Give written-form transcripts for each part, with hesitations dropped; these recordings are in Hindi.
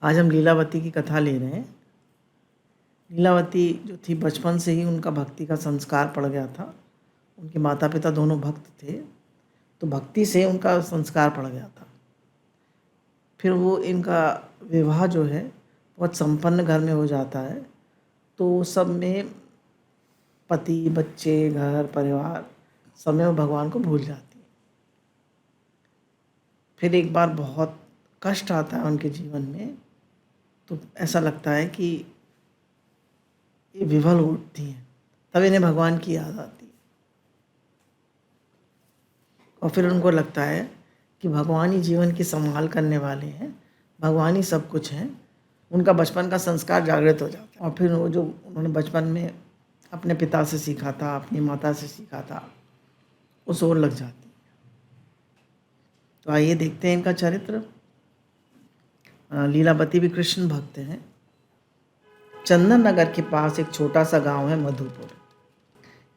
आज हम लीलावती की कथा ले रहे हैं। लीलावती जो थी, बचपन से ही उनका भक्ति का संस्कार पड़ गया था। उनके माता पिता दोनों भक्त थे, तो भक्ति से उनका संस्कार पड़ गया था। फिर वो इनका विवाह जो है बहुत संपन्न घर में हो जाता है, तो सब में पति, बच्चे, घर परिवार सब में वो भगवान को भूल जाती है। फिर एक बार बहुत कष्ट आता है उनके जीवन में, तो ऐसा लगता है कि ये विफल उठती हैं, तब इन्हें भगवान की याद आती है। और फिर उनको लगता है कि भगवान ही जीवन की संभाल करने वाले हैं, भगवान ही सब कुछ हैं। उनका बचपन का संस्कार जागृत हो जाता है और फिर वो जो उन्होंने बचपन में अपने पिता से सीखा था, अपनी माता से सीखा था, उस ओर लग जाती है। तो आइए देखते हैं इनका चरित्र। लीलावती भी कृष्ण भक्त हैं। चंदन नगर के पास एक छोटा सा गांव है, मधुपुर।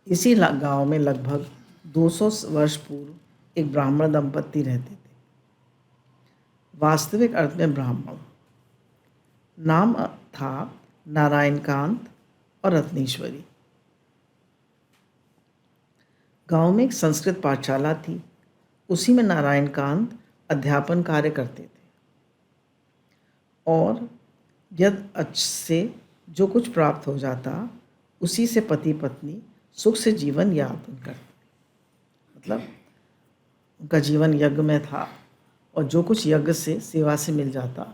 इसी गांव में लगभग 200 वर्ष पूर्व एक ब्राह्मण दंपत्ति रहते थे। वास्तविक अर्थ में ब्राह्मण। नाम था नारायणकांत और रत्नेश्वरी। गांव में एक संस्कृत पाठशाला थी, उसी में नारायणकांत अध्यापन कार्य करते थे और यद से जो कुछ प्राप्त हो जाता उसी से पति पत्नी सुख से जीवन यापन करते। मतलब उनका जीवन यज्ञ में था और जो कुछ यज्ञ से सेवा से मिल जाता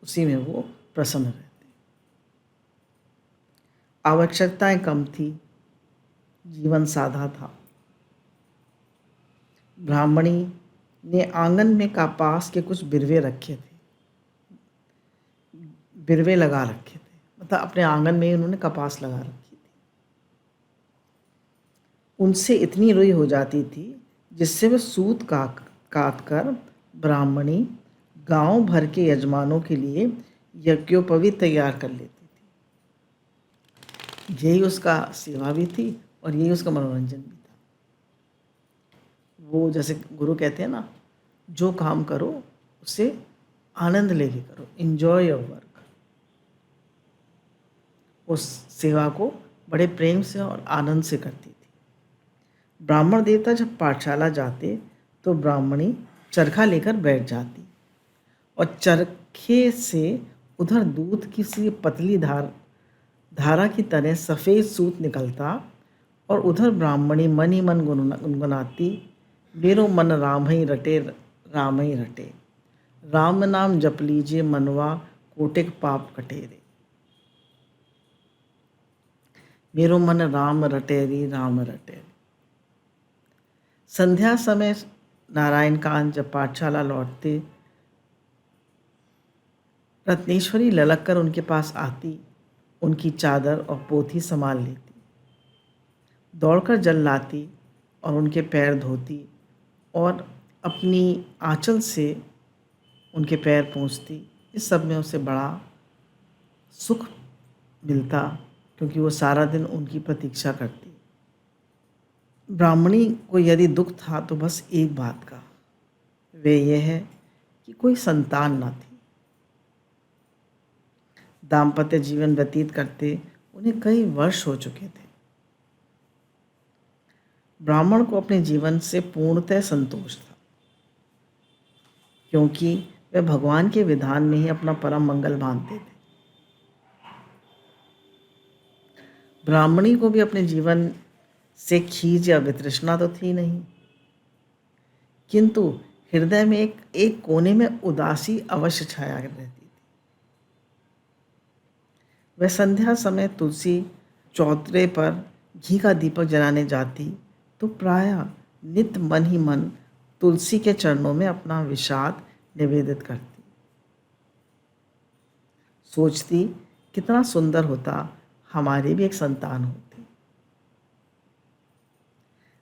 उसी में वो प्रसन्न रहते। आवश्यकताएं कम थी, जीवन सादा था। ब्राह्मणी ने आंगन में कपास के कुछ बिरवे रखे थे, बिरवे लगा रखे थे। मतलब अपने आंगन में ही उन्होंने कपास लगा रखी थी। उनसे इतनी रुई हो जाती थी जिससे वह सूत काट कर ब्राह्मणी गांव भर के यजमानों के लिए यज्ञोपवीत तैयार कर लेती थी। यही उसका सेवा भी थी और यही उसका मनोरंजन भी था। वो जैसे गुरु कहते हैं ना, जो काम करो उसे आनंद लेके करो, एंजॉय योर वर्क। उस सेवा को बड़े प्रेम से और आनंद से करती थी। ब्राह्मण देवता जब पाठशाला जाते तो ब्राह्मणी चरखा लेकर बैठ जाती और चरखे से उधर दूध की सी पतली धारा की तरह सफ़ेद सूत निकलता और उधर ब्राह्मणी मन ही मन गुनगुनाती, मेरो मन राम ही रटे, राम ही रटे, राम नाम जप लीजिए मनवा कोटिक पाप कटेरे। मेरो मन राम रटेरी, राम रटेरी। संध्या समय नारायणकांत जब पाठशाला लौटते, रत्नेश्वरी ललक कर उनके पास आती, उनकी चादर और पोथी संभाल लेती, दौड़कर जल लाती और उनके पैर धोती और अपनी आंचल से उनके पैर पोंछती। इस सब में उसे बड़ा सुख मिलता, क्योंकि वो सारा दिन उनकी प्रतीक्षा करती। ब्राह्मणी को यदि दुख था तो बस एक बात का, वे यह है कि कोई संतान ना थी। दाम्पत्य जीवन व्यतीत करते उन्हें कई वर्ष हो चुके थे। ब्राह्मण को अपने जीवन से पूर्णतः संतोष था, क्योंकि वे भगवान के विधान में ही अपना परम मंगल मानते थे। ब्राह्मणी को भी अपने जीवन से खींच या वितृष्णा तो थी नहीं, किंतु हृदय में एक कोने में उदासी अवश्य छाया रहती थी। वह संध्या समय तुलसी चौतरे पर घी का दीपक जलाने जाती तो प्रायः नित मन ही मन तुलसी के चरणों में अपना विषाद निवेदित करती। सोचती, कितना सुंदर होता हमारी भी एक संतान होती।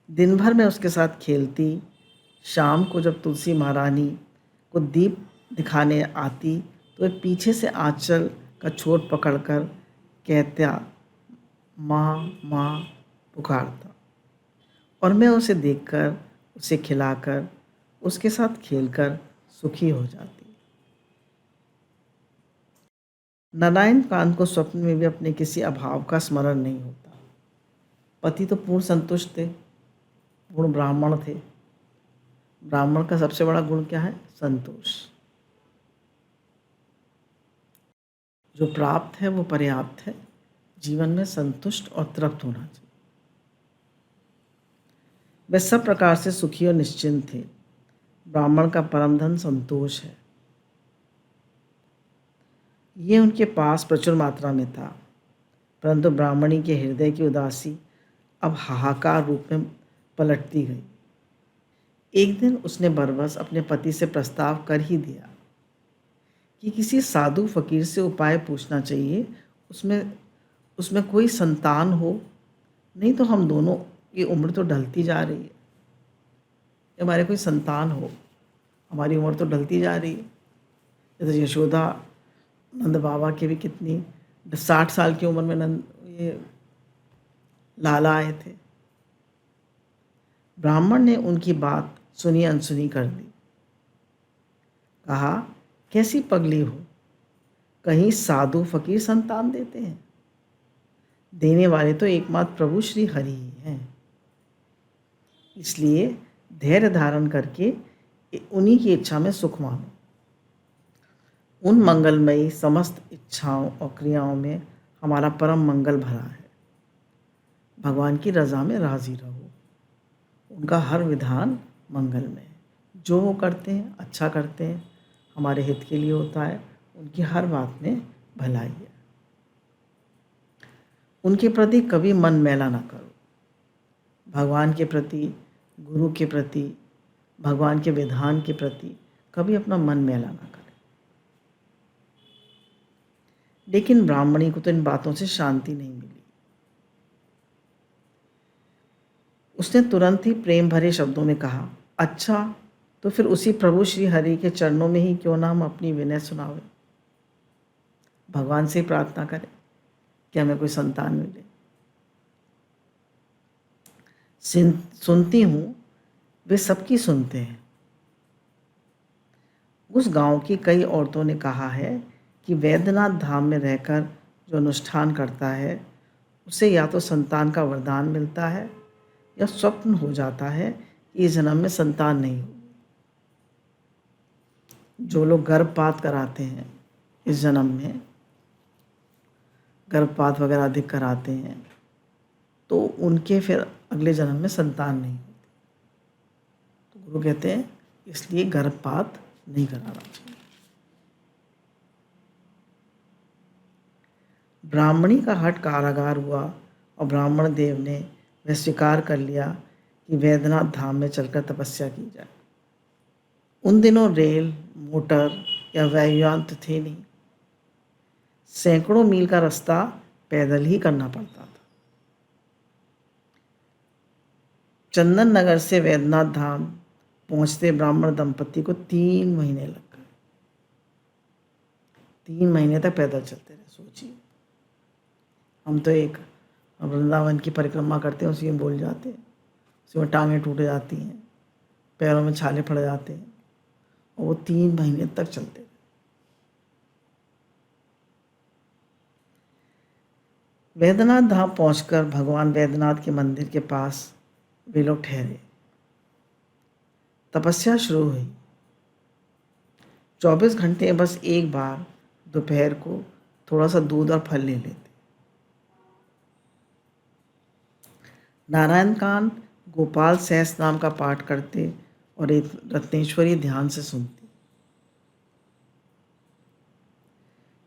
दिन भर में उसके साथ खेलती। शाम को जब तुलसी महारानी को दीप दिखाने आती तो वह पीछे से आंचल का छोर पकड़कर कहता, माँ माँ पुकारता, और मैं उसे देखकर, उसे खिलाकर, उसके साथ खेलकर सुखी हो जाती। नारायण कांत को स्वप्न में भी अपने किसी अभाव का स्मरण नहीं होता। पति तो पूर्ण संतुष्ट थे, पूर्ण ब्राह्मण थे। ब्राह्मण का सबसे बड़ा गुण क्या है? संतोष। जो प्राप्त है वो पर्याप्त है। जीवन में संतुष्ट और तृप्त होना चाहिए। वे सब प्रकार से सुखी और निश्चिंत थे। ब्राह्मण का परम धन संतोष है। ये उनके पास प्रचुर मात्रा में था, परंतु ब्राह्मणी के हृदय की उदासी अब हाहाकार रूप में पलटती गई। एक दिन उसने बरबस अपने पति से प्रस्ताव कर ही दिया कि किसी साधु फकीर से उपाय पूछना चाहिए, उसमें उसमें कोई संतान हो, नहीं तो हम दोनों की उम्र तो ढलती जा रही है। हमारे कोई संतान हो, हमारी उम्र तो ढलती जा रही है। जैसे यशोदा नंद बाबा के भी कितनी 60 साल की उम्र में नंद ये लाला आए थे। ब्राह्मण ने उनकी बात सुनी अनसुनी कर दी। कहा, कैसी पगली हो, कहीं साधु फकीर संतान देते हैं? देने वाले तो एकमात्र प्रभु श्री हरि ही हैं। इसलिए धैर्य धारण करके उन्हीं की इच्छा में सुख मानो। उन मंगलमयी समस्त इच्छाओं और क्रियाओं में हमारा परम मंगल भरा है। भगवान की रज़ा में राजी रहो। उनका हर विधान मंगलमय है। जो वो करते हैं अच्छा करते हैं, हमारे हित के लिए होता है। उनकी हर बात में भलाई है। उनके प्रति कभी मन मैला ना करो। भगवान के प्रति, गुरु के प्रति, भगवान के विधान के प्रति कभी अपना मन मैला ना करें। लेकिन ब्राह्मणी को तो इन बातों से शांति नहीं मिली। उसने तुरंत ही प्रेम भरे शब्दों में कहा, अच्छा तो फिर उसी प्रभु श्री हरि के चरणों में ही क्यों ना हम अपनी विनय सुनावें। भगवान से प्रार्थना करें कि हमें कोई संतान मिले। सुनती हूँ वे सबकी सुनते हैं। उस गांव की कई औरतों ने कहा है कि वैद्यनाथ धाम में रहकर जो अनुष्ठान करता है उसे या तो संतान का वरदान मिलता है या स्वप्न हो जाता है कि इस जन्म में संतान नहीं होगी। जो लोग गर्भपात कराते हैं, इस जन्म में गर्भपात वगैरह अधिक कराते हैं, तो उनके फिर अगले जन्म में संतान नहीं होती। तो गुरु कहते हैं इसलिए गर्भपात नहीं कराना चाहिए। ब्राह्मणी का हठ कारागार हुआ और ब्राह्मण देव ने वह स्वीकार कर लिया कि वैद्यनाथ धाम में चलकर तपस्या की जाए। उन दिनों रेल, मोटर या वायुयान तो थे नहीं। सैकड़ों मील का रास्ता पैदल ही करना पड़ता था। चंदन नगर से वैद्यनाथ धाम पहुंचते ब्राह्मण दंपति को 3 महीने लग गए। 3 महीने तक पैदल चलते रहे। सोचिए, हम तो एक वृंदावन की परिक्रमा करते हैं, उसी में बोल जाते हैं, उसी में टांगें टूट जाती हैं, पैरों में छाले पड़ जाते हैं, और वो 3 महीने तक चलते रहे। वैद्यनाथ धाम पहुंचकर भगवान वैद्यनाथ के मंदिर के पास वे लोग ठहरे। तपस्या शुरू हुई। 24 घंटे बस एक बार दोपहर को थोड़ा सा दूध और फल ले लेते। नारायण कांत गोपाल सहस नाम का पाठ करते और एक रत्नेश्वरी ध्यान से सुनती।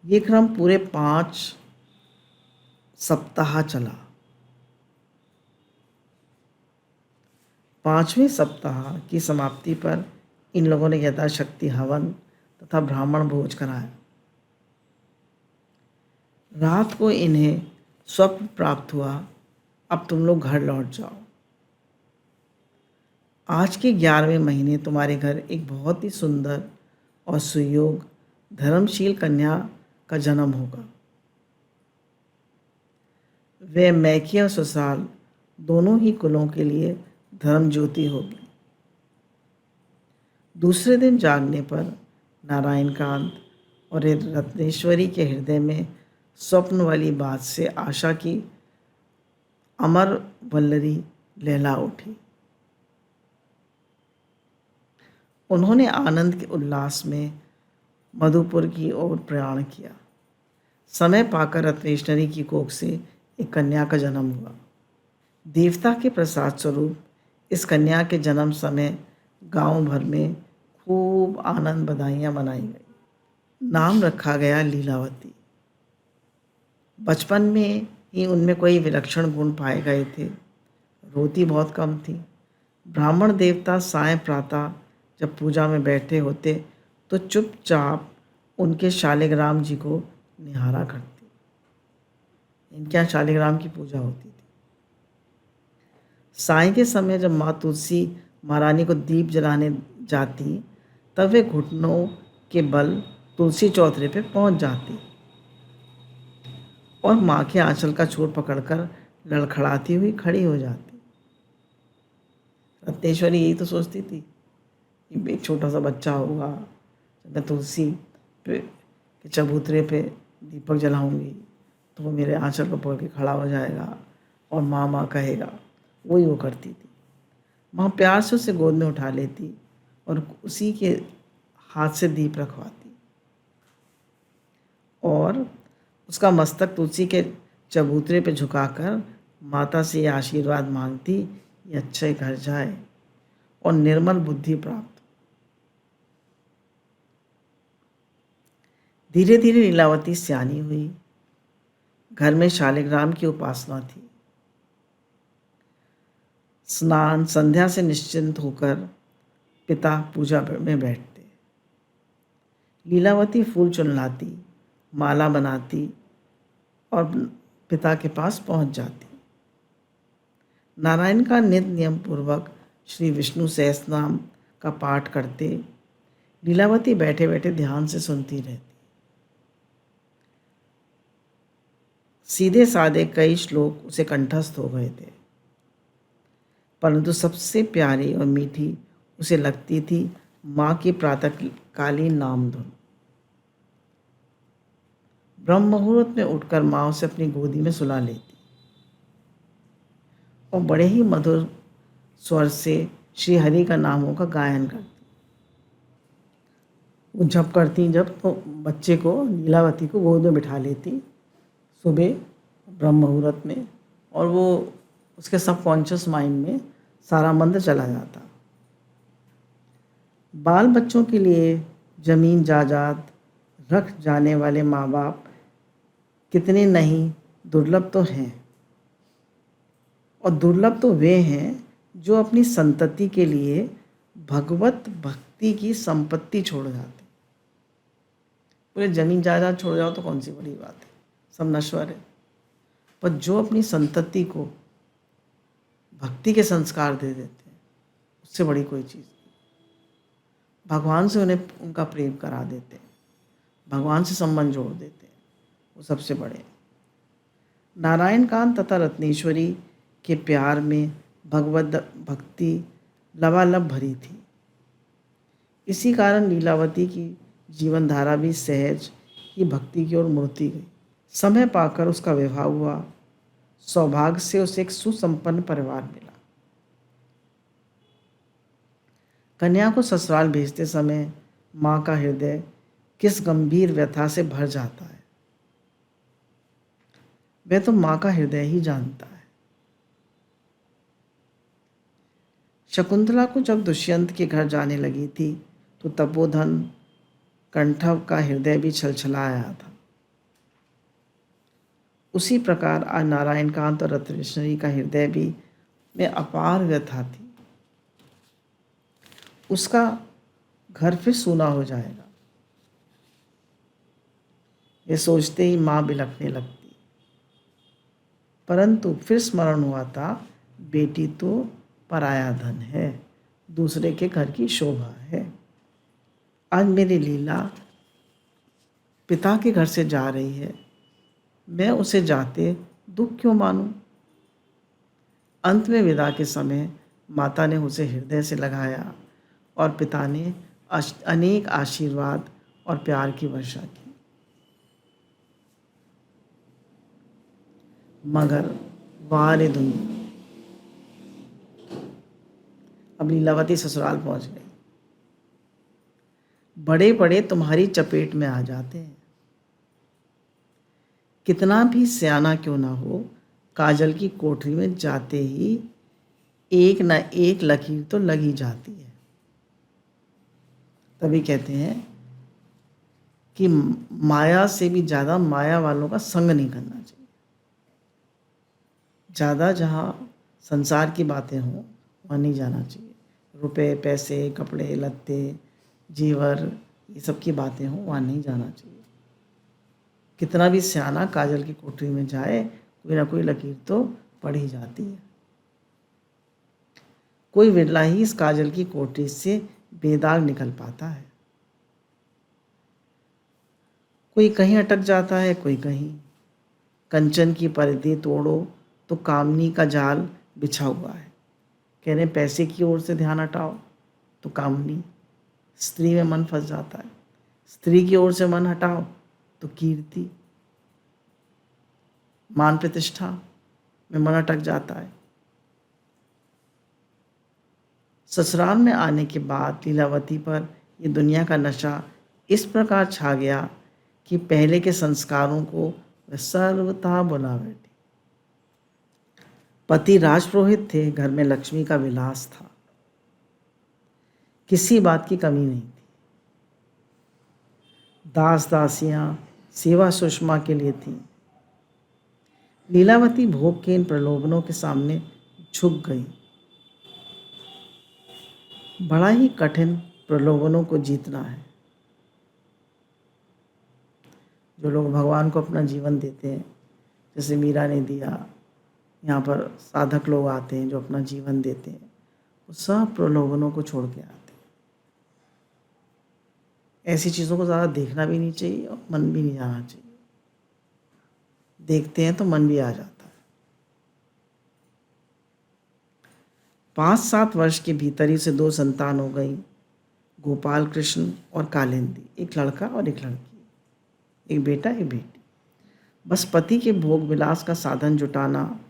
ये क्रम पूरे 5 सप्ताह चला। 5वें सप्ताह की समाप्ति पर इन लोगों ने यथाशक्ति हवन तथा ब्राह्मण भोज कराया। रात को इन्हें स्वप्न प्राप्त हुआ, अब तुम लोग घर लौट जाओ। आज के 11वें महीने तुम्हारे घर एक बहुत ही सुंदर और सुयोग धर्मशील कन्या का जन्म होगा। वह मैके और ससुराल दोनों ही कुलों के लिए धर्म ज्योति होगी। दूसरे दिन जागने पर नारायण कांत और रत्नेश्वरी के हृदय में स्वप्न वाली बात से आशा की अमर वल्लरी लहला उठी। उन्होंने आनंद के उल्लास में मधुपुर की ओर प्रयाण किया। समय पाकर रत्नेश्वरी की कोख से एक कन्या का जन्म हुआ। देवता के प्रसाद स्वरूप इस कन्या के जन्म समय गांव भर में खूब आनंद बधाइयाँ मनाई गई। नाम रखा गया लीलावती। बचपन में ही उनमें कोई विलक्षण गुण पाए गए थे। रोती बहुत कम थी। ब्राह्मण देवता सायं प्रातः जब पूजा में बैठे होते तो चुपचाप उनके शालिग्राम जी को निहारा करती। इनके यहाँ शालिग्राम की पूजा होती थी। सायं के समय जब माँ तुलसी महारानी को दीप जलाने जाती तब वे घुटनों के बल तुलसी चौतरे पे पहुंच जाती और माँ के आंचल का छोर पकड़कर लड़खड़ाती हुई खड़ी हो जाती। रत्नेश्वरी यही तो सोचती थी कि एक छोटा सा बच्चा होगा, मैं तुलसी पे के चबूतरे पे दीपक जलाऊंगी तो वो मेरे आंचल पर पकड़ के खड़ा हो जाएगा और माँ माँ कहेगा। वही वो करती थी। माँ प्यार से उसे गोद में उठा लेती और उसी के हाथ से दीप रखवाती और उसका मस्तक तुलसी के चबूतरे पे झुकाकर माता से ये आशीर्वाद मांगती, ये अच्छे घर जाए और निर्मल बुद्धि प्राप्त। धीरे धीरे लीलावती सियानी हुई। घर में शालिग्राम की उपासना थी। स्नान संध्या से निश्चिंत होकर पिता पूजा में बैठते। लीलावती फूल चुन लाती, माला बनाती और पिता के पास पहुंच जाती। नारायण का नित्य नियम पूर्वक श्री विष्णु सहस्रनाम का पाठ करते। लीलावती बैठे बैठे ध्यान से सुनती रहती। सीधे साधे कई श्लोक उसे कंठस्थ हो गए थे, परंतु सबसे प्यारी और मीठी उसे लगती थी माँ की प्रातःकालीन नाम धुन। ब्रह्म मुहूर्त में उठकर माँ उसे अपनी गोदी में सुला लेती और बड़े ही मधुर स्वर से श्री हरि का नामों का गायन करती। वो जब करती जब तो बच्चे को, लीलावती को गोद में बिठा लेती सुबह ब्रह्म मुहूर्त में, और वो उसके सबकॉन्शियस माइंड में सारा मंत्र चला जाता। बाल बच्चों के लिए जमीन जायदाद रख जाने वाले माँ बाप कितने नहीं दुर्लभ तो हैं, और दुर्लभ तो वे हैं जो अपनी संतति के लिए भगवत भक्ति की संपत्ति छोड़ जाते। पूरे जमीन जायदाद छोड़ जाओ तो कौन सी बड़ी बात है, सब नश्वर है, पर जो अपनी संतति को भक्ति के संस्कार दे देते हैं उससे बड़ी कोई चीज़ नहीं। भगवान से उन्हें उनका प्रेम करा देते हैं, भगवान से संबंध जोड़ देते हैं, वो सबसे बड़े। नारायण कांत तथा रत्नेश्वरी के प्यार में भगवत भक्ति लबालब भरी थी। इसी कारण लीलावती की जीवन धारा भी सहज ही भक्ति की ओर मुड़ती गई। समय पाकर उसका विवाह हुआ। सौभाग्य से उसे एक सुसंपन्न परिवार मिला। कन्या को ससुराल भेजते समय माँ का हृदय किस गंभीर व्यथा से भर जाता है, वह तो माँ का हृदय ही जानता है। शकुंतला को जब दुष्यंत के घर जाने लगी थी तो तपोधन कंठव का हृदय भी छलछला आया था। उसी प्रकार आज नारायण कांत और रत्नेश्वरी का हृदय भी में अपार व्यथा थी। उसका घर फिर सूना हो जाएगा, ये सोचते ही माँ बिलखने लगती। परंतु फिर स्मरण हुआ था, बेटी तो पराया धन है, दूसरे के घर की शोभा है। आज मेरी लीला पिता के घर से जा रही है, मैं उसे जाते दुख क्यों मानूं? अंत में विदा के समय माता ने उसे हृदय से लगाया और पिता ने अनेक आशीर्वाद और प्यार की वर्षा की। मगर वाह रे दुनिया, अब लीलावती ससुराल पहुंच गई। बड़े बड़े तुम्हारी चपेट में आ जाते हैं। कितना भी सियाना क्यों ना हो, काजल की कोठरी में जाते ही एक न एक लकीर तो लगी जाती है। तभी कहते हैं कि माया से भी ज़्यादा माया वालों का संग नहीं करना चाहिए। ज़्यादा जहाँ संसार की बातें हों वहाँ नहीं जाना चाहिए। रुपए पैसे कपड़े लत्ते जीवर ये सब की बातें हों वहाँ नहीं जाना चाहिए। कितना भी सियाना काजल की कोठरी में जाए, कोई ना कोई लकीर तो पड़ ही जाती है। कोई विरला ही इस काजल की कोठरी से बेदाग निकल पाता है। कोई कहीं अटक जाता है, कोई कहीं। कंचन की परिधि तोड़ो तो कामनी का जाल बिछा हुआ है। कह रहे पैसे की ओर से ध्यान हटाओ तो कामनी, स्त्री में मन फंस जाता है। स्त्री की ओर से मन हटाओ तो कीर्ति, मान प्रतिष्ठा में मन अटक जाता है। ससुराल में आने के बाद लीलावती पर ये दुनिया का नशा इस प्रकार छा गया कि पहले के संस्कारों को वह सर्वथा भुला बैठी। पति राजपुरोहित थे, घर में लक्ष्मी का विलास था, किसी बात की कमी नहीं थी। दास दासियां सेवा सुषमा के लिए थीं। लीलावती भोग के इन प्रलोभनों के सामने झुक गई। बड़ा ही कठिन प्रलोभनों को जीतना है। जो लोग भगवान को अपना जीवन देते हैं, जैसे मीरा ने दिया, यहाँ पर साधक लोग आते हैं जो अपना जीवन देते हैं, वो सब प्रलोभनों को छोड़ के आते हैं। ऐसी चीज़ों को ज़्यादा देखना भी नहीं चाहिए और मन भी नहीं जाना चाहिए। देखते हैं तो मन भी आ जाता है। 5-7 वर्ष के भीतर ही से 2 संतान हो गई, गोपाल कृष्ण और कालिंदी, एक लड़का और एक लड़की, एक बेटा एक बेटी। बस पति के भोग विलास का साधन जुटाना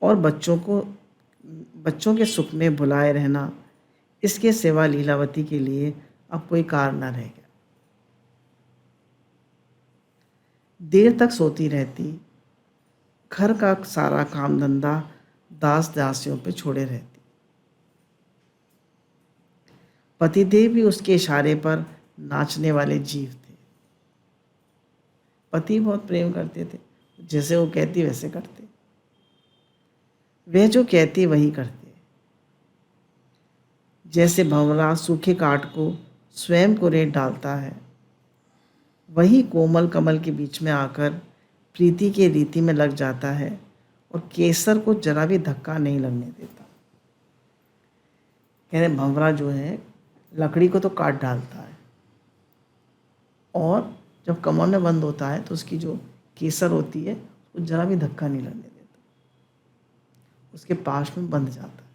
और बच्चों के सुख में भुलाए रहना, इसके सिवा लीलावती के लिए अब कोई कार्य न रह गया। देर तक सोती रहती, घर का सारा काम धंधा दास दासियों पे छोड़े रहती। पतिदेव भी उसके इशारे पर नाचने वाले जीव थे। पति बहुत प्रेम करते थे, जैसे वो कहती वैसे करते, वह जो कहती वही करते। जैसे भंवरा सूखे काठ को स्वयं को रेत डालता है, वही कोमल कमल के बीच में आकर प्रीति के रीति में लग जाता है और केसर को जरा भी धक्का नहीं लगने देता। कह रहे भंवरा जो है लकड़ी को तो काट डालता है और जब कमल में बंद होता है तो उसकी जो केसर होती है वो जरा भी धक्का नहीं लगने देता, उसके पास में बंध जाता है।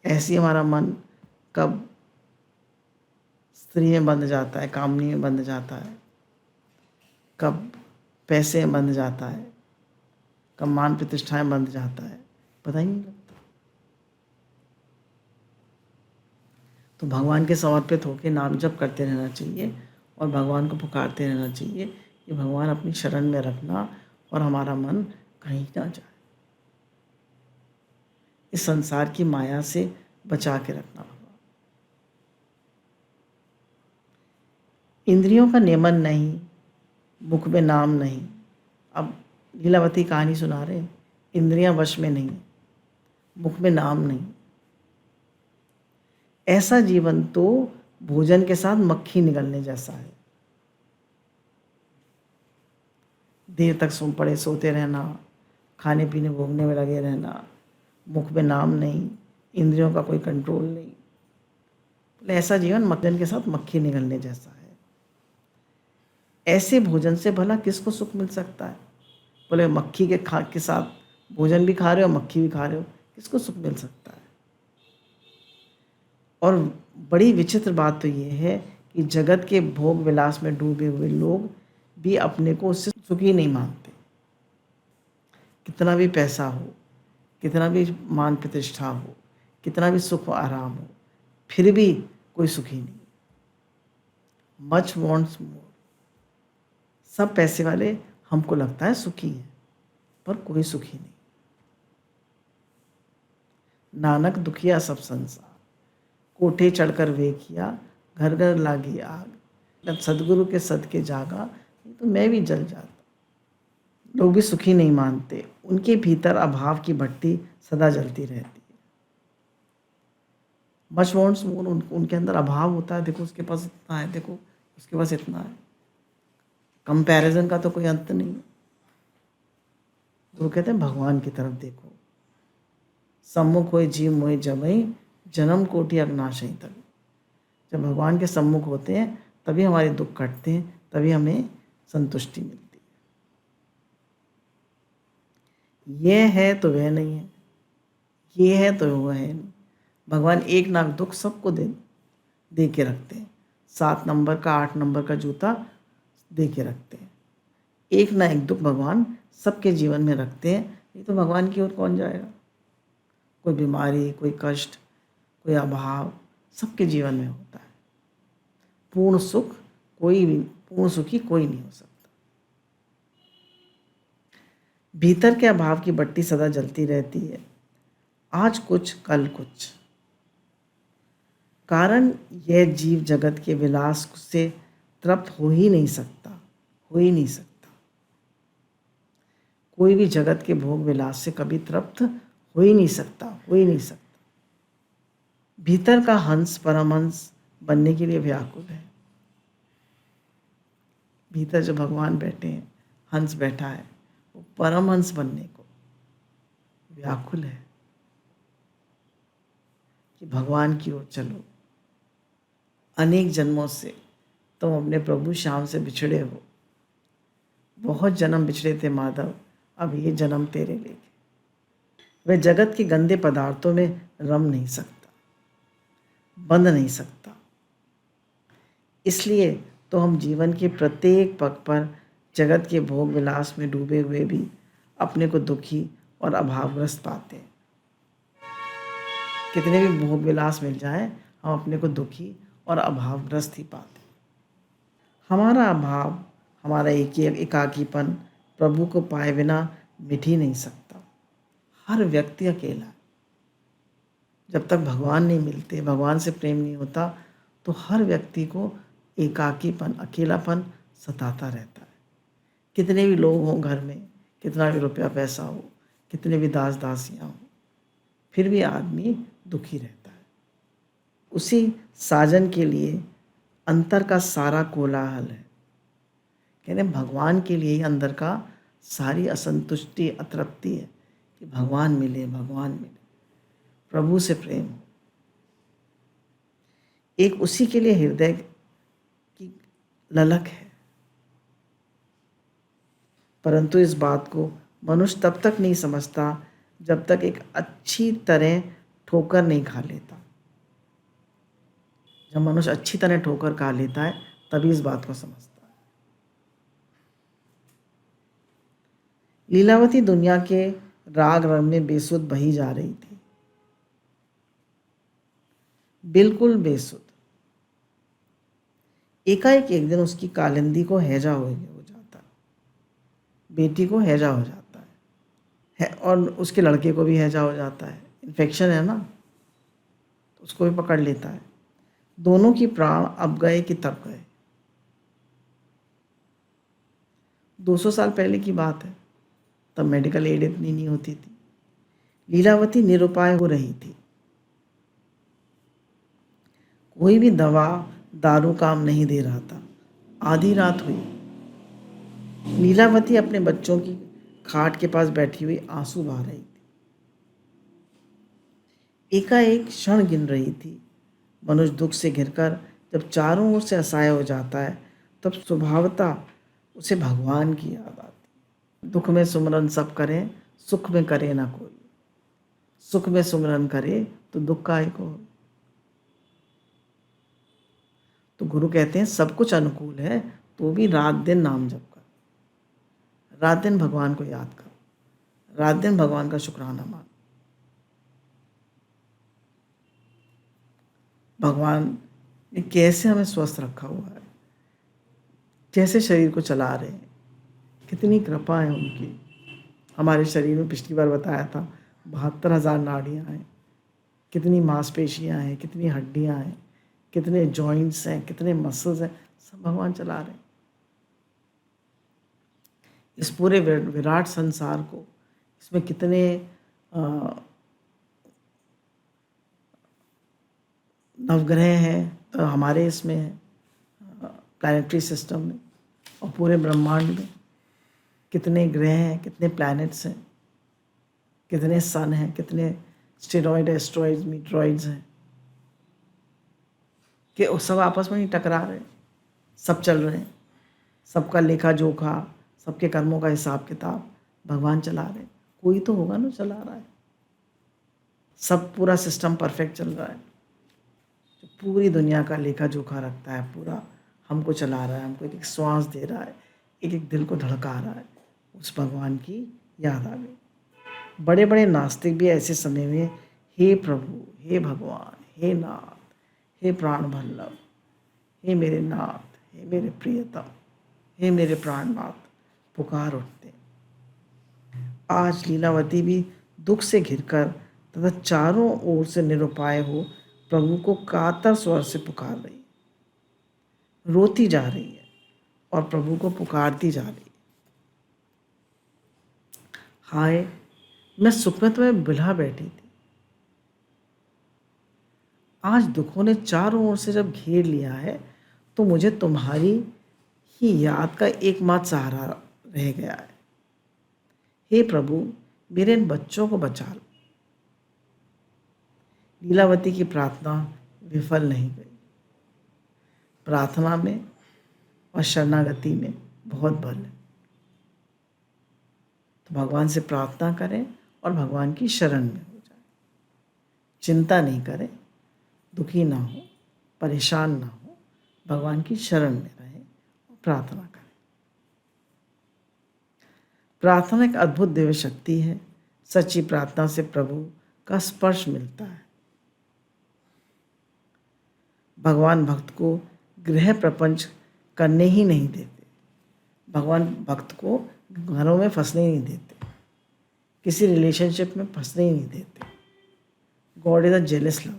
ऐसे हमारा मन कब स्त्री में बंध जाता है, कामनी में बंध जाता है, कब पैसे में बंध जाता है, कब मान प्रतिष्ठा में बंध जाता है, पता ही नहीं लगता। तो भगवान के समर्पित होकर नाम जप करते रहना चाहिए और भगवान को पुकारते रहना चाहिए कि भगवान अपनी शरण में रखना और हमारा मन कहीं ना जाए। इस संसार की माया से बचा के रखना भगवान। इंद्रियों का नियमन नहीं, मुख में नाम नहीं। अब लीलावती कहानी सुना रहे, इंद्रियां वश में नहीं, मुख में नाम नहीं। ऐसा जीवन तो भोजन के साथ मक्खी निगलने जैसा है। देर तक सोते रहना, खाने पीने भोगने में लगे रहना, मुख में नाम नहीं, इंद्रियों का कोई कंट्रोल नहीं। ऐसा जीवन भोजन के साथ मक्खी निगलने जैसा है। ऐसे भोजन से भला किसको सुख मिल सकता है? बोले मक्खी के साथ भोजन भी खा रहे हो, मक्खी भी खा रहे हो, किसको सुख मिल सकता है? और बड़ी विचित्र बात तो ये है कि जगत के भोग विलास में डूबे हुए लोग भी अपने को उससे सुखी नहीं मानते। कितना भी पैसा हो, कितना भी मान प्रतिष्ठा हो, कितना भी सुख और आराम हो, फिर भी कोई सुखी नहीं। मच वॉन्ट्स मोर। सब पैसे वाले हमको लगता है सुखी हैं, पर कोई सुखी नहीं। नानक दुखिया सब संसार, कोठे चढ़कर वे किया, घर घर लागी आग। जब सदगुरु के सदके जागा, नहीं तो मैं भी जल जाता। लोग भी सुखी नहीं मानते, उनके भीतर अभाव की भट्टी सदा जलती रहती है। मच वॉन्ट्स मोर, उनके अंदर अभाव होता है। देखो उसके पास इतना है, देखो उसके पास इतना है। कंपैरिजन का तो कोई अंत नहीं है। गुरु कहते हैं भगवान की तरफ देखो। सम्मुख होए जीव मोहि जमई, जन्म कोटि अविनाशई तभी। जब भगवान के सम्मुख होते हैं तभी हमारे दुख कटते हैं, तभी हमें संतुष्टि मिलती है। ये है तो वह नहीं है, ये है तो वह है नहीं। भगवान एक नाक दुख सबको दे के रखते हैं। 7 नंबर का 8 नंबर का जूता दे के रखते हैं। एक ना एक दुख भगवान सबके जीवन में रखते हैं, नहीं तो भगवान की ओर कौन जाएगा। कोई बीमारी, कोई कष्ट, कोई अभाव सबके जीवन में होता है। पूर्ण सुखी कोई नहीं हो सकता। भीतर के अभाव की बत्ती सदा जलती रहती है, आज कुछ कल कुछ। कारण यह जीव जगत के विलास से तृप्त हो ही नहीं सकता, हो ही नहीं सकता। कोई भी जगत के भोग विलास से कभी तृप्त हो ही नहीं सकता, हो ही नहीं सकता। भीतर का हंस परमहंस बनने के लिए व्याकुल है। भीतर जो भगवान बैठे हैं, हंस बैठा है, वो परमहंस बनने को व्याकुल है कि भगवान की ओर चलो। अनेक जन्मों से तुम अपने प्रभु श्याम से बिछड़े हो। बहुत जन्म बिछड़े थे माधव, अब ये जन्म तेरे लेके। वह जगत के गंदे पदार्थों में रम नहीं सकता, बंध नहीं सकता। इसलिए तो हम जीवन के प्रत्येक पग पर जगत के भोग विलास में डूबे हुए भी अपने को दुखी और अभावग्रस्त पाते हैं। कितने भी भोग विलास मिल जाए, हम अपने को दुखी और अभावग्रस्त ही पाते हैं। हमारा अभाव, हमारा एकाकीपन प्रभु को पाए बिना मिट ही नहीं सकता। हर व्यक्ति अकेला है। जब तक भगवान नहीं मिलते, भगवान से प्रेम नहीं होता, तो हर व्यक्ति को एकाकीपन, अकेलापन सताता रहता है। कितने भी लोग हों घर में, कितना भी रुपया पैसा हो, कितने भी दास दासियाँ हों, फिर भी आदमी दुखी रहता है। उसी साजन के लिए अंतर का सारा कोलाहल है। कहते हैं भगवान के लिए ही अंदर का सारी असंतुष्टि, अतृप्ति है कि भगवान मिले, भगवान मिले, प्रभु से प्रेम हो। एक उसी के लिए हृदय की ललक है। परंतु इस बात को मनुष्य तब तक नहीं समझता जब तक एक अच्छी तरह ठोकर नहीं खा लेता। जब मनुष्य अच्छी तरह ठोकर खा लेता है तभी इस बात को समझता है। लीलावती दुनिया के राग रंग में बेसुध बही जा रही थी, बिल्कुल बेसुध। एकाएक एक दिन उसकी कालिंदी को हैजा हो जाता है, बेटी को हैजा हो जाता है और उसके लड़के को भी हैजा हो जाता है। इन्फेक्शन है ना, तो उसको भी पकड़ लेता है। दोनों की प्राण अब गए कि तब गए। 200 साल पहले की बात है, तब मेडिकल एड इतनी नहीं होती थी। लीलावती निरुपाय हो रही थी। कोई भी दवा दारू काम नहीं दे रहा था। आधी रात हुई। लीलावती अपने बच्चों की खाट के पास बैठी हुई आंसू बहा रही थी। एकाएक क्षण गिन रही थी। मनुष्य दुख से घिरकर जब चारों ओर से असहाय हो जाता है, तब स्वभावतः उसे भगवान की याद आती। दुख में सुमरन सब करें, सुख में करे ना कोई। सुख में सुमरन करे तो दुख काहे को। तो गुरु कहते हैं सब कुछ अनुकूल है तो भी रात दिन नाम जप कर। रात दिन भगवान को याद करो, रात दिन भगवान का शुक्राना मानो। भगवान ने कैसे हमें स्वस्थ रखा हुआ है, कैसे शरीर को चला रहे हैं, कितनी कृपा है उनकी। हमारे शरीर में पिछली बार बताया था 72,000 नाड़ियाँ हैं, कितनी मांसपेशियाँ हैं, कितनी हड्डियाँ हैं, कितने जॉइंट्स हैं, कितने मसल्स हैं, सब भगवान चला रहे हैं। इस पूरे विराट संसार को, इसमें कितने नवग्रह हैं, तो हमारे इसमें प्लानिटरी सिस्टम में और पूरे ब्रह्मांड में कितने ग्रह हैं, कितने प्लैनेट्स हैं, कितने सन हैं, कितने स्टेरॉइड, एस्ट्रॉइड्स, मीटरॉइड्स हैं, कि वो सब आपस में नहीं टकरा रहे, सब चल रहे हैं। सबका लेखा जोखा, सबके कर्मों का हिसाब किताब भगवान चला रहे। कोई तो होगा ना चला रहा है। सब पूरा सिस्टम परफेक्ट चल रहा है, जो पूरी दुनिया का लेखा जोखा रखता है, पूरा हमको चला रहा है, हमको एक एक श्वास दे रहा है, एक एक दिल को धड़का रहा है। उस भगवान की याद आ गई। बड़े बड़े नास्तिक भी ऐसे समय में हे प्रभु, हे भगवान, हे नाथ, हे प्राण वल्लभ, हे मेरे नाथ, हे मेरे प्रियतम, हे मेरे प्राणनाथ पुकार उठते। आज लीलावती भी दुख से घिरकर तथा चारों ओर से निरुपाय हो प्रभु को कातर स्वर से पुकार रही है, रोती जा रही है और प्रभु को पुकारती जा रही है। हाय, मैं सुख में तुम्हें बिल्हा बैठी थी, आज दुखों ने चारों ओर से जब घेर लिया है तो मुझे तुम्हारी ही याद का एकमात्र सहारा रह गया है। हे प्रभु, मेरे इन बच्चों को बचा लो। लीलावती की प्रार्थना विफल नहीं गई। प्रार्थना में और शरणागति में बहुत बल है। तो भगवान से प्रार्थना करें और भगवान की शरण में हो जाए। चिंता नहीं करें, दुखी ना हो, परेशान ना हो, भगवान की शरण में रहें और प्रार्थना करें। प्रार्थना एक अद्भुत दिव्य शक्ति है। सच्ची प्रार्थना से प्रभु का स्पर्श मिलता है। भगवान भक्त को गृह प्रपंच करने ही नहीं देते। भगवान भक्त को घरों में फंसने ही नहीं देते, किसी रिलेशनशिप में फंसने ही नहीं देते। God is a jealous love.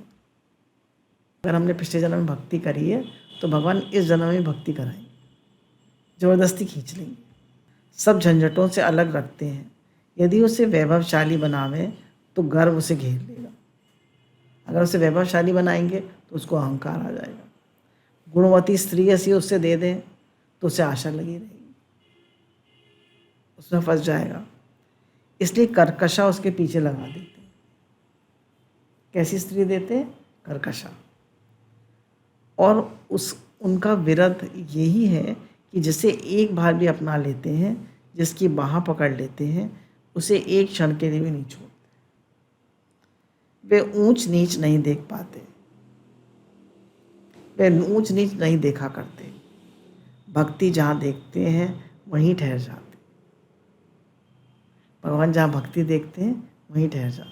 अगर हमने पिछले जन्म में भक्ति करी है तो भगवान इस जन्म में भक्ति कराएंगे, ज़बरदस्ती खींच लेंगे। सब झंझटों से अलग रखते हैं। यदि उसे वैभवशाली बनावे तो गर्व उसे घेर लेगा। अगर उसे वैभवशाली बनाएंगे तो उसको अहंकार आ जाएगा। गुणवती स्त्री ऐसी उससे दे दें तो उसे आशा लगी रहेगी, उसमें फंस जाएगा। इसलिए कर्कशा उसके पीछे लगा देते हैं। कैसी स्त्री देते हैं? कर्कशा। और उनका विरध यही है कि जिसे एक बार भी अपना लेते हैं, जिसकी बाह पकड़ लेते हैं, उसे एक क्षण के लिए भी नहीं छोड़ते। वे ऊंच नीच नहीं देख पाते, वे ऊंच नीच नहीं देखा करते। भक्ति जहाँ देखते हैं वहीं ठहर जाते। भगवान जहाँ भक्ति देखते हैं वहीं ठहर जाते।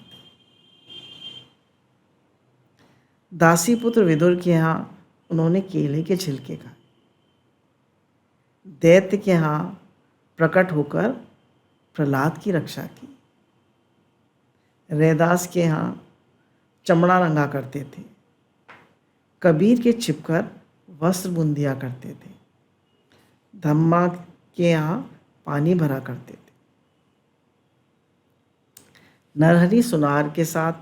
दासी पुत्र विदुर के यहाँ उन्होंने केले के छिलके खाए। दैत्य के यहाँ प्रकट होकर प्रहलाद की रक्षा की। रैदास के यहाँ चमड़ा रंगा करते थे। कबीर के छिपकर वस्त्र बुन दिया करते थे। धम्मा के यहाँ पानी भरा करते थे। नरहरि सुनार के साथ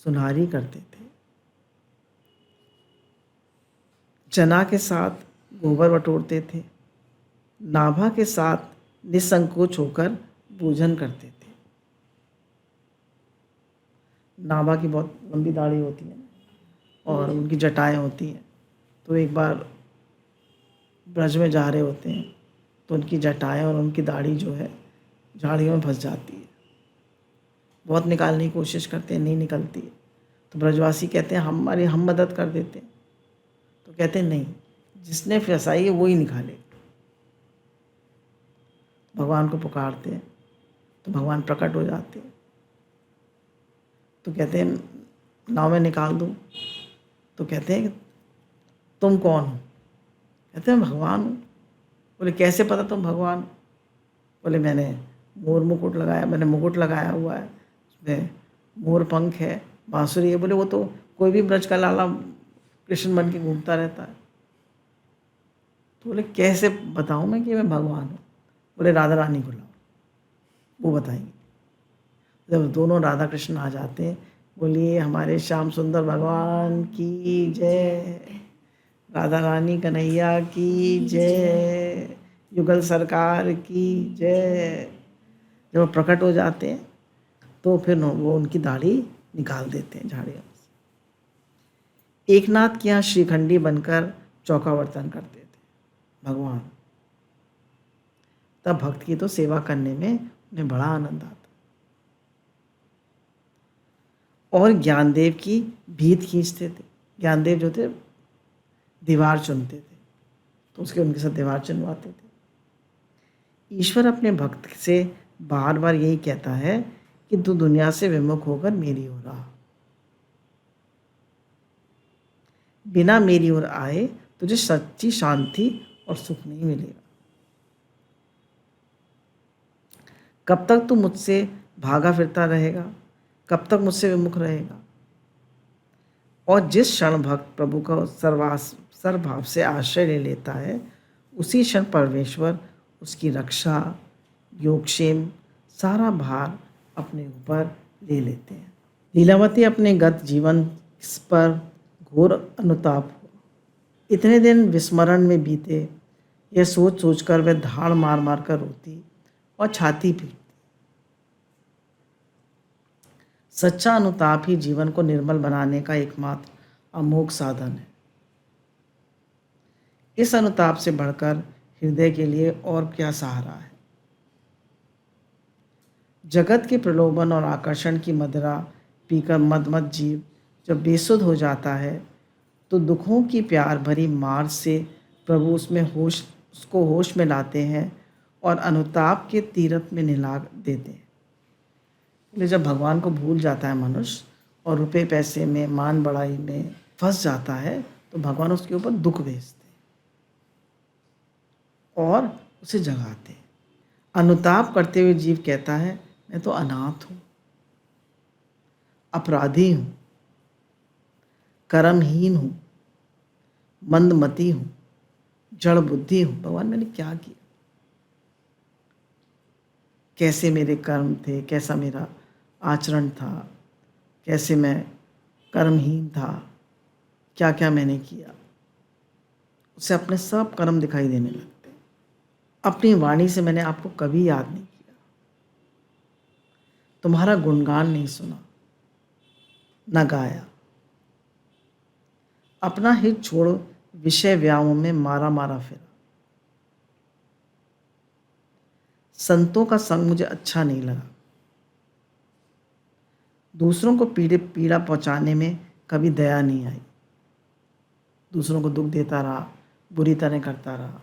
सुनारी करते थे। चना के साथ गोबर बटोरते थे। नाभा के साथ निसंकोच होकर पूजन करते थे। नाभा की बहुत लंबी दाढ़ी होती है और उनकी जटाएं होती हैं। तो एक बार ब्रज में जा रहे होते हैं तो उनकी जटाएं और उनकी दाढ़ी जो है झाड़ियों में फंस जाती है। बहुत निकालने की कोशिश करते हैं, नहीं निकलती है। तो ब्रजवासी कहते हैं हम मदद कर देते हैं। तो कहते हैं नहीं, जिसने फंसाई है वो ही निकाले। भगवान को पुकारते हैं तो भगवान प्रकट हो जाते हैं। तो कहते हैं नाव में निकाल दूँ, तो कहते हैं कि तुम कौन हो? कहते हैं भगवान हूँ। बोले कैसे पता तुम भगवान हो? बोले मैंने मैंने मुकुट लगाया हुआ है, उसमें मोर पंख है, बांसुरी है। बोले वो तो कोई भी ब्रज का लाला कृष्ण बन के घूमता रहता है। तो बोले कैसे बताऊँ मैं कि मैं भगवान हूँ? बोले राधा रानी को लाओ, वो बताएंगे। जब दोनों राधा कृष्ण आ जाते हैं, बोलिए हमारे श्याम सुंदर भगवान की जय, राधा रानी कन्हैया की जय, युगल सरकार की जय। जब वो प्रकट हो जाते हैं तो फिर वो उनकी दाढ़ी निकाल देते हैं झाड़ियों से। एकनाथ के यहाँ श्रीखंडी बनकर चौकावर्तन करते थे भगवान। तब भक्त की तो सेवा करने में उन्हें बड़ा आनंद आता। और ज्ञानदेव की भीत खींचते थे। ज्ञानदेव जो थे दीवार चुनते थे, तो उसके उनके साथ दीवार चुनवाते थे। ईश्वर अपने भक्त से बार बार यही कहता है कि तू दुनिया से विमुख होकर मेरी ओर आ। बिना मेरी ओर आए तुझे सच्ची शांति और सुख नहीं मिलेगा। कब तक तू मुझसे भागा फिरता रहेगा? कब तक मुझसे विमुख रहेगा? और जिस क्षण भक्त प्रभु का सर्वभाव से आश्रय ले लेता है, उसी क्षण परमेश्वर उसकी रक्षा, योगक्षेम, सारा भार अपने ऊपर ले लेते हैं। लीलावती अपने गत जीवन पर घोर अनुताप हुआ। इतने दिन विस्मरण में बीते, यह सोच सोचकर वह धाड़ मार मार कर रोती और छाती पीटती। सच्चा अनुताप ही जीवन को निर्मल बनाने का एकमात्र अमोघ साधन है। इस अनुताप से बढ़कर हृदय के लिए और क्या सहारा है? जगत के प्रलोभन और आकर्षण की मदिरा पीकर मद जीव जब बेसुध हो जाता है, तो दुखों की प्यार भरी मार से प्रभु उसको होश में लाते हैं और अनुताप के तीरथ में निला देते हैं। इसलिए जब भगवान को भूल जाता है मनुष्य और रुपए पैसे में, मान बढ़ाई में फंस जाता है, तो भगवान उसके ऊपर दुख भेजते हैं और उसे जगाते हैं। अनुताप करते हुए जीव कहता है मैं तो अनाथ हूँ, अपराधी हूँ, कर्महीन हूँ, मंदमती हूँ, जड़ बुद्धि हूँ। भगवान मैंने क्या किया? कैसे मेरे कर्म थे, कैसा मेरा आचरण था, कैसे मैं कर्महीन था, क्या क्या मैंने किया। उसे अपने सब कर्म दिखाई देने लगते हैं। अपनी वाणी से मैंने आपको कभी याद नहीं किया, तुम्हारा गुणगान नहीं सुना, न गाया। अपना हित छोड़ विषय व्यामों में मारा मारा फिरा। संतों का संग मुझे अच्छा नहीं लगा। दूसरों को पीड़ा पहुंचाने में कभी दया नहीं आई। दूसरों को दुख देता रहा, बुरी तरह करता रहा,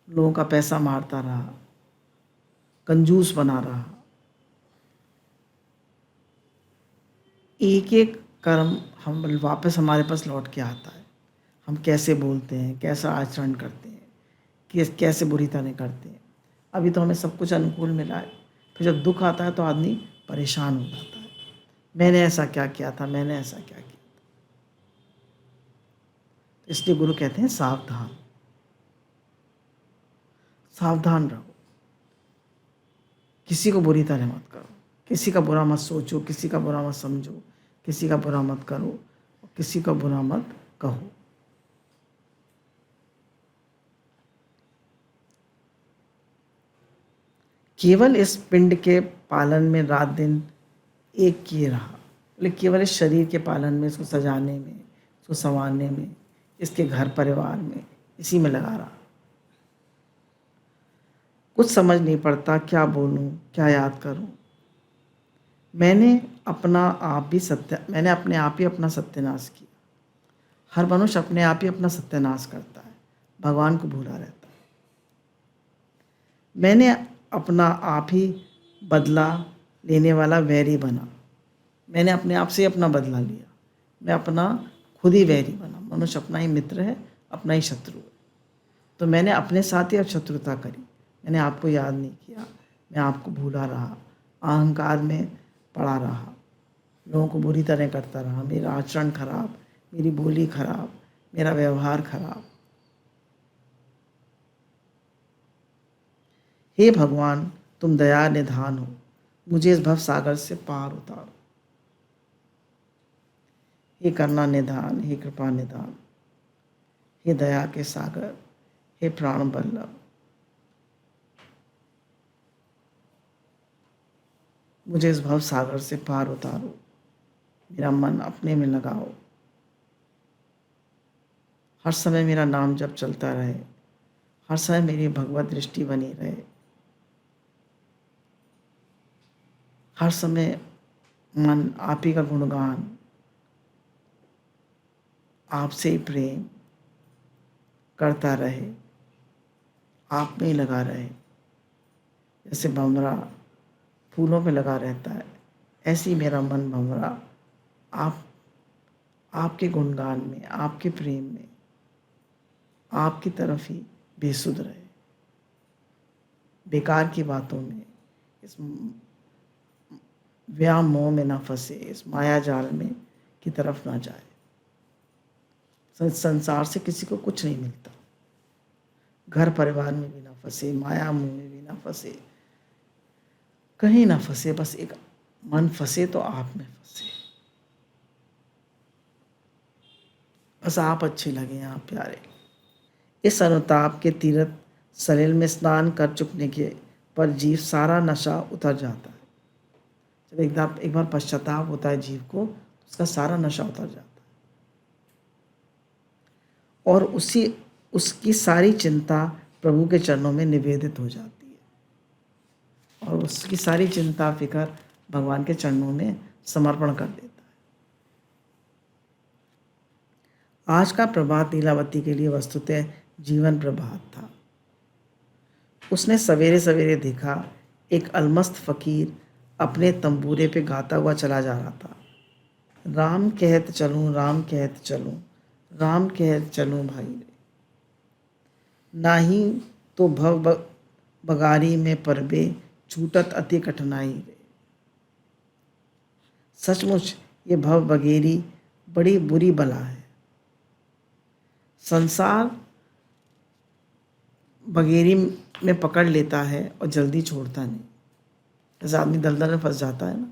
लोगों का पैसा मारता रहा, कंजूस बना रहा। एक एक कर्म हम वापस हमारे पास लौट के आता है। हम कैसे बोलते हैं, कैसा आचरण करते हैं, कैसे बुरी तरह करते हैं। अभी तो हमें सब कुछ अनुकूल मिला है, फिर जब दुख आता है तो आदमी परेशान हो जाता है। मैंने ऐसा क्या किया था, मैंने ऐसा क्या किया था। इसलिए गुरु कहते हैं सावधान, सावधान रहो। किसी को बुरी तरह मत करो, किसी का बुरा मत सोचो, किसी का बुरा मत समझो, किसी का बुरा मत करो और किसी का बुरा मत कहो। केवल इस पिंड के पालन में रात दिन एक किए रहा। बोले केवल इस शरीर के पालन में, इसको सजाने में, इसको संवारने में, इसके घर परिवार में, इसी में लगा रहा। कुछ समझ नहीं पड़ता क्या बोलूं, क्या याद करूं। मैंने अपने आप ही अपना सत्यानाश किया। हर मनुष्य अपने आप ही अपना सत्यानाश करता है, भगवान को भूला रहता है। मैंने अपना आप ही बदला लेने वाला वैरी बना। मैंने अपने आप से ही अपना बदला लिया। मैं अपना खुद ही वैरी बना। मनुष्य अपना ही मित्र है, अपना ही शत्रु है। तो मैंने अपने साथ ही अब शत्रुता करी। मैंने आपको याद नहीं किया, मैं आपको भूला रहा, अहंकार में पड़ा रहा, लोगों को बुरी तरह करता रहा, मेरा आचरण खराब, मेरी बोली खराब, मेरा व्यवहार खराब। हे भगवान, तुम दया निधान हो, मुझे इस भव सागर से पार उतारो। हे करुणा निधान, हे कृपा निधान, हे दया के सागर, हे प्राण बल्लभ, मुझे इस भव सागर से पार उतारो। मेरा मन अपने में लगाओ, हर समय मेरा नाम जप चलता रहे, हर समय मेरी भगवत दृष्टि बनी रहे, हर समय मन आप ही का गुणगान, आपसे ही प्रेम करता रहे, आप में ही लगा रहे। जैसे भंवरा फूलों पे लगा रहता है, ऐसे ही मेरा मन भंवरा आपके गुणगान में, आपके प्रेम में, आपकी तरफ ही बेसुध रहे, बेकार की बातों में, इस व्याम मोह में ना फंसे, इस माया जाल में की तरफ ना जाए। संसार से किसी को कुछ नहीं मिलता, घर परिवार में भी ना फंसे, माया मोह में भी ना फंसे, कहीं ना फंसे, बस एक मन फंसे तो आप में फंसे, बस आप अच्छे लगे, आप प्यारे। इस अनुताप के तीर्थ सलिल में स्नान कर चुकने के पर जीव सारा नशा उतर जाता है। जब एक बार पश्चाताप होता है जीव को, उसका सारा नशा उतर जाता है और उसकी सारी चिंता प्रभु के चरणों में निवेदित हो जाती है और उसकी सारी चिंता फिक्र भगवान के चरणों में समर्पण कर देता है। आज का प्रभात लीलावती के लिए वस्तुतः जीवन प्रभात था। उसने सवेरे सवेरे देखा एक अलमस्त फकीर अपने तंबूरे पे गाता हुआ चला जा रहा था। राम कहत चलूं, राम कहत चलूं, राम कहत चलूं भाई रे, नाही तो भव बगारी में परबे, छूटत अति कठिनाई रे। सचमुच ये भव बगेरी बड़ी बुरी बला है। संसार बगेरी में पकड़ लेता है और जल्दी छोड़ता नहीं। जैसे आदमी दलदल में फंस जाता है ना,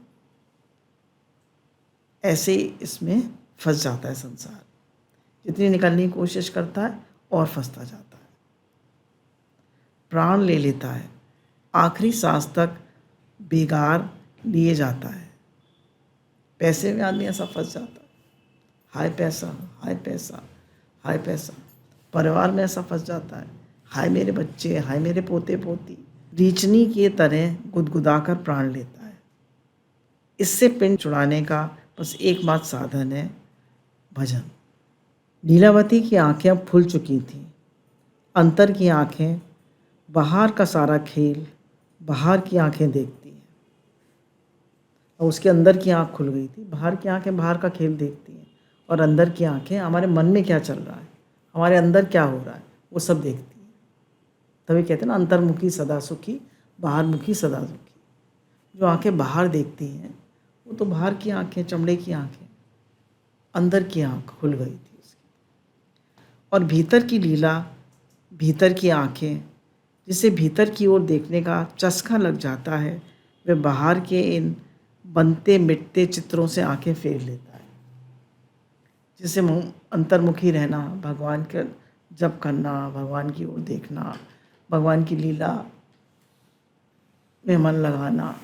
ऐसे ही इसमें फंस जाता है संसार। जितनी निकलने की कोशिश करता है और फंसता जाता है, प्राण ले लेता है, आखिरी सांस तक बेगार लिए जाता है। पैसे में आदमी ऐसा फंस जाता है, हाय पैसा, हाय पैसा, हाय पैसा। परिवार में ऐसा फंस जाता है, हाय मेरे बच्चे, हाय मेरे पोते पोती। रीचनी की तरह गुदगुदाकर प्राण लेता है। इससे पिंड छुड़ाने का बस एकमात्र साधन है भजन। लीलावती की आंखें अब खुल चुकी थीं। अंतर की आंखें बाहर का सारा खेल बाहर की आंखें देखती हैं और उसके अंदर की आंख खुल गई थी। बाहर की आंखें बाहर का खेल देखती हैं और अंदर की आंखें हमारे मन में क्या चल रहा है, हमारे अंदर क्या हो रहा है, वो सब देखती हैं। तभी कहते हैं ना, अंतर्मुखी सदा सुखी, बाहरमुखी सदा दुखी। जो आंखें बाहर देखती हैं वो तो बाहर की आंखें, चमड़े की आंखें, अंदर की आंख खुल गई थी उसकी। और भीतर की लीला, भीतर की आंखें, जिसे भीतर की ओर देखने का चस्का लग जाता है, वह बाहर के इन बनते मिटते चित्रों से आंखें फेर लेता है। जिसे अंतर्मुखी रहना, भगवान का जप करना, भगवान की ओर देखना, भगवान की लीला में मन लगाना,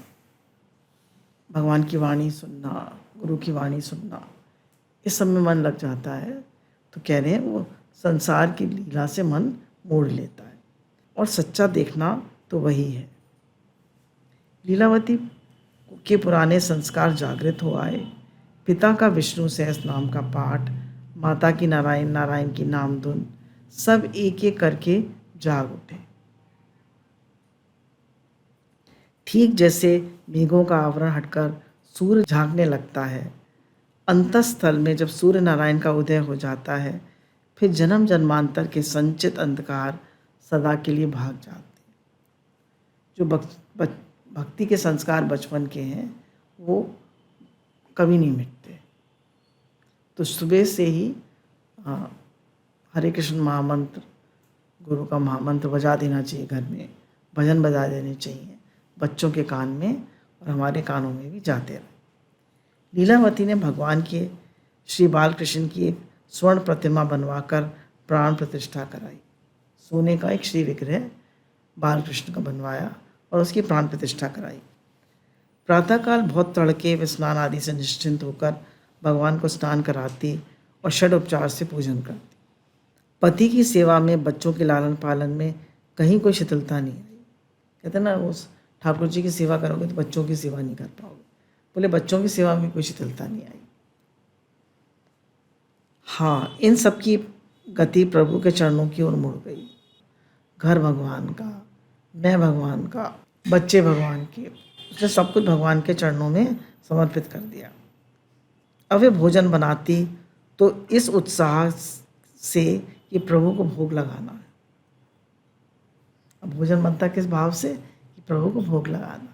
भगवान की वाणी सुनना, गुरु की वाणी सुनना, इस सब में मन लग जाता है। तो कह रहे हैं वो संसार की लीला से मन मोड़ लेता है और सच्चा देखना तो वही है। लीलावती के पुराने संस्कार जागृत हो आए। पिता का विष्णु सहस नाम का पाठ, माता की नारायण नारायण की नाम धुन, सब एक एक करके जाग उठे। ठीक जैसे मेघों का आवरण हटकर सूर्य झांकने लगता है, अंतःस्थल में जब सूर्य नारायण का उदय हो जाता है, फिर जन्म जन्मांतर के संचित अंधकार सदा के लिए भाग जाते हैं। जो भक्ति के संस्कार बचपन के हैं वो कभी नहीं मिटते। तो सुबह से ही हरे कृष्ण महामंत्र, गुरु का महामंत्र बजा देना चाहिए, घर में भजन बजा देने चाहिए, बच्चों के कान में और हमारे कानों में भी जाते रहे। लीलावती ने भगवान के श्री बालकृष्ण की एक स्वर्ण प्रतिमा बनवाकर प्राण प्रतिष्ठा कराई। सोने का एक श्री विग्रह बालकृष्ण का बनवाया और उसकी प्राण प्रतिष्ठा कराई। प्रातःकाल बहुत तड़के वे स्नान आदि से निश्चिंत होकर भगवान को स्नान कराती और षडोपचार से पूजन करती। पति की सेवा में, बच्चों के लालन पालन में कहीं कोई शिथिलता नहीं आई। कहते हैं ना, उस ठाकुर जी की सेवा करोगे तो बच्चों की सेवा नहीं कर पाओगे। बोले बच्चों की सेवा में कोई शिथिलता नहीं आई। हाँ, इन सब की गति प्रभु के चरणों की ओर मुड़ गई। घर भगवान का, मैं भगवान का, बच्चे भगवान के, उसने सब कुछ भगवान के चरणों में समर्पित कर दिया। अब वे भोजन बनाती तो इस उत्साह से कि प्रभु को भोग लगाना है। अब भोजन बनता किस भाव से? कि प्रभु को भोग लगाना।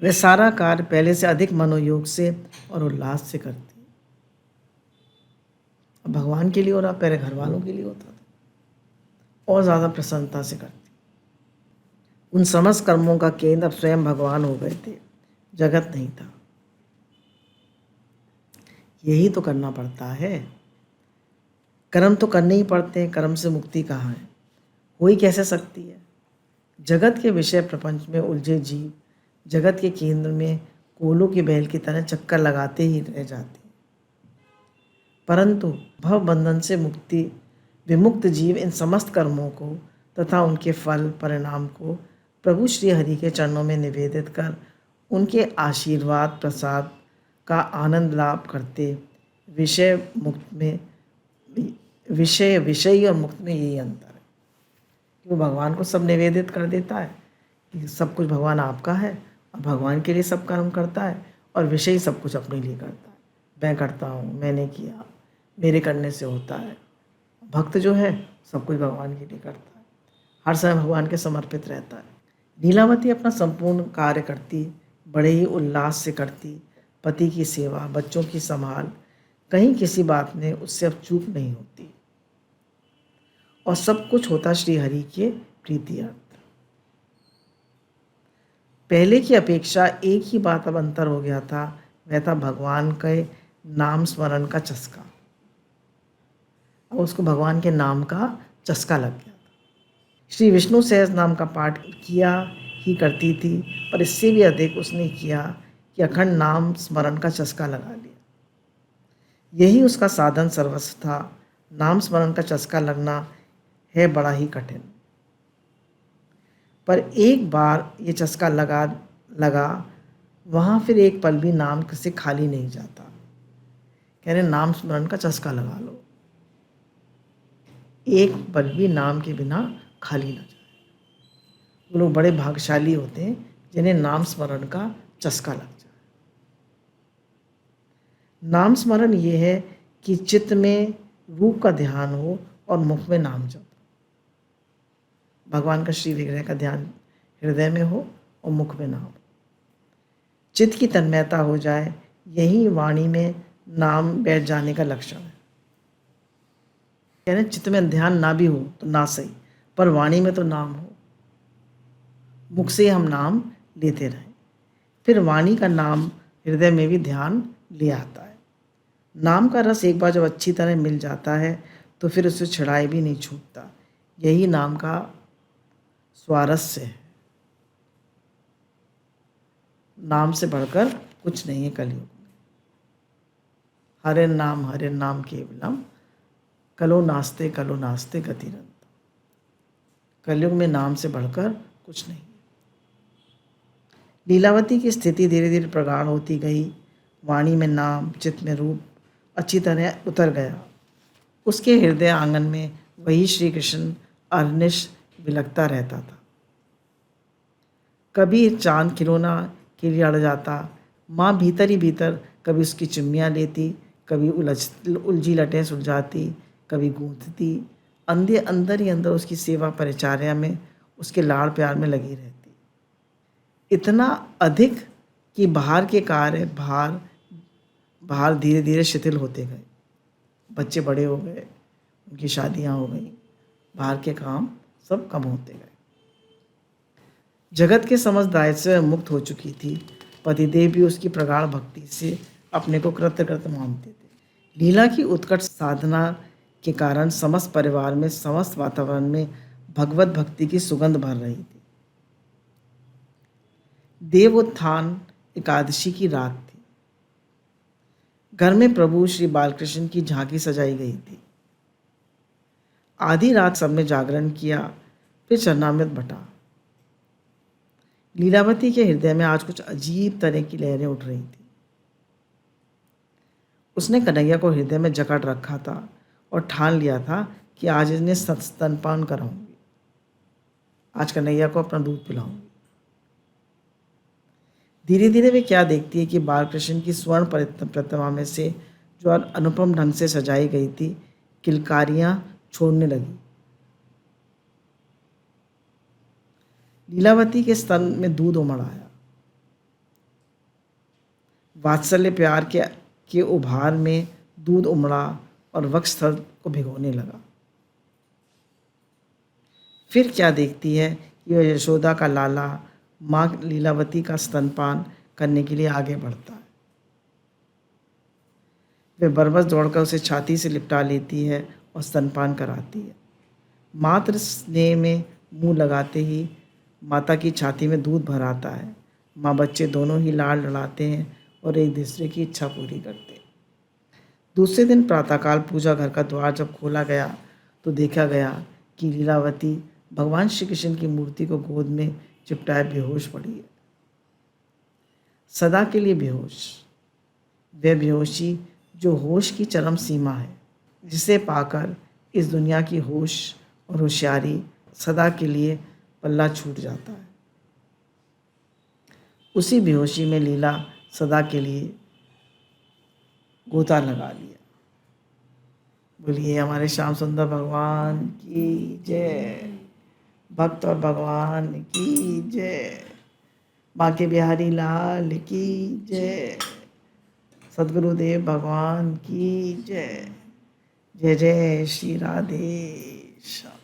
वे सारा कार्य पहले से अधिक मनोयोग से और उल्लास से करती। अब भगवान के लिए हो रहा, पहले घर वालों के लिए होता था, और ज़्यादा प्रसन्नता से करती। उन समस्त कर्मों का केंद्र अब स्वयं भगवान हो गए थे, जगत नहीं था। यही तो करना पड़ता है। कर्म तो करने ही पड़ते हैं, कर्म से मुक्ति कहाँ है? हो ही कैसे सकती है? जगत के विषय प्रपंच में उलझे जीव जगत के केंद्र में कोलों की बैल की तरह चक्कर लगाते ही रह जाते हैं। परंतु भव बंधन से मुक्ति विमुक्त जीव इन समस्त कर्मों को तथा उनके फल परिणाम को प्रभु श्री हरि के चरणों में निवेदित कर उनके आशीर्वाद प्रसाद का आनंद लाभ करते। विषयी और मुक्त में यही अंतर है कि वो भगवान को सब निवेदित कर देता है कि सब कुछ भगवान आपका है, और भगवान के लिए सब कर्म करता है, और विषयी सब कुछ अपने लिए करता है। मैं करता हूँ, मैंने किया, मेरे करने से होता है। भक्त जो है सब कुछ भगवान के लिए करता है, हर समय भगवान के समर्पित रहता है। लीलावती अपना संपूर्ण कार्य करती, बड़े ही उल्लास से करती। पति की सेवा, बच्चों की संभाल, कहीं किसी बात में उससे अब चूक नहीं होती, और सब कुछ होता श्री हरि के प्रीति अर्थ। पहले की अपेक्षा एक ही बात अब अंतर हो गया था, वह था भगवान के नाम स्मरण का चस्का। अब उसको भगवान के नाम का चस्का लग गया था। श्री विष्णु सहज नाम का पाठ किया ही करती थी, पर इससे भी अधिक उसने किया कि अखंड नाम स्मरण का चस्का लगा लिया। यही उसका साधन सर्वस्व था। नाम स्मरण का चस्का लगना है बड़ा ही कठिन, पर एक बार ये चस्का लगा वहाँ फिर एक पल भी नाम से खाली नहीं जाता। कह रहे नाम स्मरण का चस्का लगा लो, एक पल भी नाम के बिना खाली ना जाए। वो लोग बड़े भाग्यशाली होते हैं जिन्हें नाम स्मरण का चस्का लग जाए। नाम स्मरण ये है कि चित्त में रूप का ध्यान हो और मुख में नाम जप। भगवान का श्री विग्रह का ध्यान हृदय में हो और मुख में नाम। चित्त की तन्मयता हो जाए, यही वाणी में नाम बैठ जाने का लक्षण है। यानी चित्त में ध्यान ना भी हो तो ना सही, पर वाणी में तो नाम हो, मुख से हम नाम लेते रहें। फिर वाणी का नाम हृदय में भी ध्यान ले आता है। नाम का रस एक बार जब अच्छी तरह मिल जाता है तो फिर उससे छिड़ाए भी नहीं छूटता। यही नाम का स्वारस्य है। नाम से बढ़कर कुछ नहीं है कलयुग में। हरे नाम केवलम कलो नास्ते गतिरंत। कलयुग में नाम से बढ़कर कुछ नहीं। लीलावती की स्थिति धीरे धीरे प्रगाढ़ होती गई। वाणी में नाम, चित्त में रूप अच्छी तरह उतर गया। उसके हृदय आंगन में वही श्री कृष्ण अहर्निश विलखता रहता था। कभी चाँद खिलौना के लिए अड़ जाता। माँ भीतर ही भीतर कभी उसकी चुम्मियाँ लेती, कभी उलझी लटें सुलझाती, कभी गूँथती। अंदर ही अंदर उसकी सेवा परिचर्या में, उसके लाड़ प्यार में लगी रहती। इतना अधिक कि बाहर के कार्य बाहर धीरे धीरे शिथिल होते गए। बच्चे बड़े हो गए, उनकी शादियाँ हो गई, बाहर के काम सब कम होते गए। जगत के समस्त दायित्व से मुक्त हो चुकी थी। पतिदेव भी उसकी प्रगाढ़ भक्ति से अपने को कृतकृत मानते थे। लीला की उत्कट साधना के कारण समस्त परिवार में, समस्त वातावरण में भगवत भक्ति की सुगंध भर रही थी। देवोत्थान एकादशी की रात थी। घर में प्रभु श्री बालकृष्ण की झांकी सजाई गई थी। आधी रात सबने जागरण किया, फिर चरणामृत बटा। लीलावती के हृदय में आज कुछ अजीब तरह की लहरें उठ रही थी। उसने कन्हैया को हृदय में जकड़ रखा था और ठान लिया था कि आज इन्हें स्तनपान कराऊंगी, आज कन्हैया को अपना दूध पिलाऊंगी। धीरे धीरे वे क्या देखती है कि बालकृष्ण की स्वर्ण प्रतिमा में से, जो अनुपम ढंग से सजाई गई थी, किलकारियां छोड़ने लगी। लीलावती के स्तन में दूध उमड़ आया। वात्सल्य प्यार के उभार में दूध उमड़ा और वक्ष स्थल को भिगोने लगा। फिर क्या देखती है कि वह यशोदा का लाला माँ लीलावती का स्तनपान करने के लिए आगे बढ़ता है। वे बरबस दौड़कर उसे छाती से लिपटा लेती है और स्तनपान कराती है। मात्र स्नेह में मुंह लगाते ही माता की छाती में दूध भर आता है। माँ बच्चे दोनों ही लाड़ लड़ाते हैं और एक दूसरे की इच्छा पूरी करते हैं। दूसरे दिन प्रातःकाल पूजा घर का द्वार जब खोला गया तो देखा गया कि लीलावती भगवान श्री कृष्ण की मूर्ति को गोद में चिपटाए बेहोश पड़ी है, सदा के लिए बेहोश। वह बेहोशी जो होश की चरम सीमा है, जिसे पाकर इस दुनिया की होश और होशियारी सदा के लिए पल्ला छूट जाता है। उसी बेहोशी में लीला सदा के लिए गोता लगा लिया। बोलिए हमारे श्याम सुंदर भगवान की जय, भक्त और भगवान की जय, बांके बिहारी लाल की जय, सद्गुरुदेव भगवान की जय। जय जय श्री राधे श्याम।